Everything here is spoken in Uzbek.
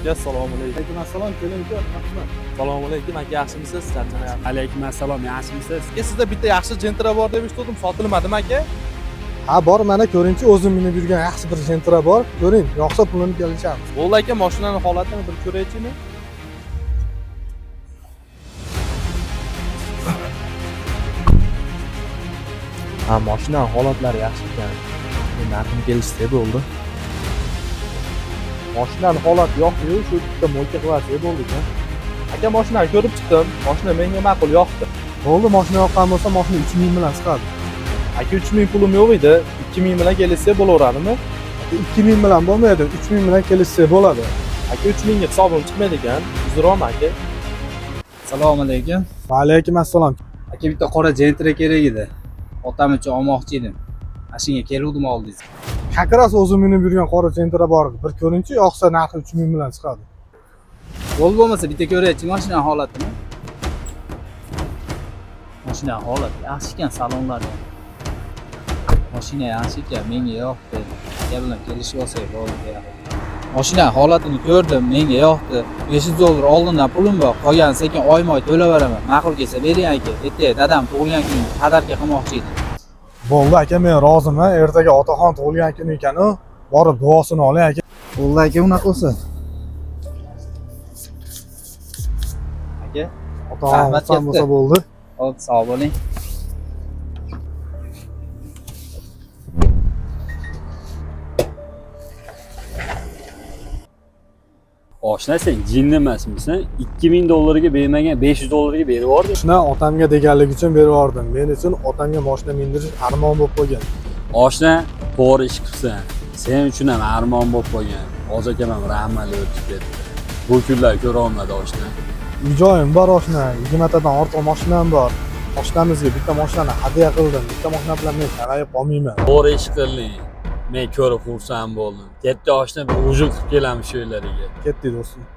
aka, assalomu alaykum. Alaykum assalom, keling-ku, rahmat. Assalomu alaykum aka, yaxshimisiz? Charchanayapsiz. Alaykum assalom, yaxshimisiz? Aka, sizda bitta yaxshi Gentra bor deb eshitdim, sotilmadimi aka? Ha, bor, mana ko'ringchi, o'zim minib yurgan yaxshi bir Gentra bor. Ko'ring, yoqsa pulini kelishamiz. Bo'ldi aka, mashinaning holatini bir ko'raychi-mi? Ha, mashinaning holatlari yaxshi ekan. Narxini kelishsa bo'ldi. Mashinaning holati yoqdi-yu, shu bitta mo'lka qilsa bo'ldi ekan. Aka, mashinani ko'rib chiqdim. Mashina menga ma'qul yoqdi. Bo'ldi, mashina yoqqan bo'lsa, mashina 3000 bilan chiqadi. Aka, 3000 pulim yo'q edi. 2000 bilan kelishsa bo'laveradimi? 2000 bilan bo'lmaydi, 3000 bilan kelishsa bo'ladi. Aka, 3000 ga hisobim chiqmaydi ekan. Uzrmi aka? Assalomu alaykum. Va alaykum assalom. Aka, bitta qora Gentra kerak edi. Otam uchun olmoqchi edim. Mashinaga keluvdim oldingiz. Kakras o'zim minib yurgan qora Gentra bor. Bir ko'ringchi, yoqsa narxi 3000 bilan chiqadi. Bo'lmasa bitta ko'raychi mashina holatini. Mashina holati yaxshi ekan, salonlari. Mashina yaxshi ekan, menga yoqdi. Aka bilan kelishib olsak bo'ldi. Mashina holatini ko'rdim, menga yoqdi. 500 dollar oldindan pulim bor. Qolgan sekin oyma-oy to'laveraman. Ma'qul kelsa bering aka. Ertaga dadam tug'ilgan kuni qadarga qilmoqchi edim. Bo'ldi aka, men roziman. Ertaga otaxon tug'ilgan kuni ekan-u. Borib duosini oling aka. Bo'ldi aka, unaqa qilsin. Aka, Otaxon rahmat xursand bo'lsa bo'ldi. hop, sog' bo'ling. Oshna, sen jinni emasmisan? 2000 dollarga bermagan 500 dollarga berib yubordi. Shuni otamga deganligi uchun berib yubordim. Men uchun otamga mashina mindirish armon bo'lib qolgan. Oshna, to'g'ri ish qilibsan. Sen uchun ham armon bo'lib qolgan. Hozir akam ham rahmatli o'tib ketdi. Bu kunlar ko'ra olmadi oshna. Uy-joyim bor oshna, 20 tadan ortiq mashinam bor. Oshnamizga bitta mashinani hadya qildim. Bitta mashina bilan men sarayib qolmayman. To'g'ri ish qilding. Men ko'rib xursand bo'ldim. Katta oshna bir hujum qilib kelamiz shu yerlarga. Ketdik do'stim.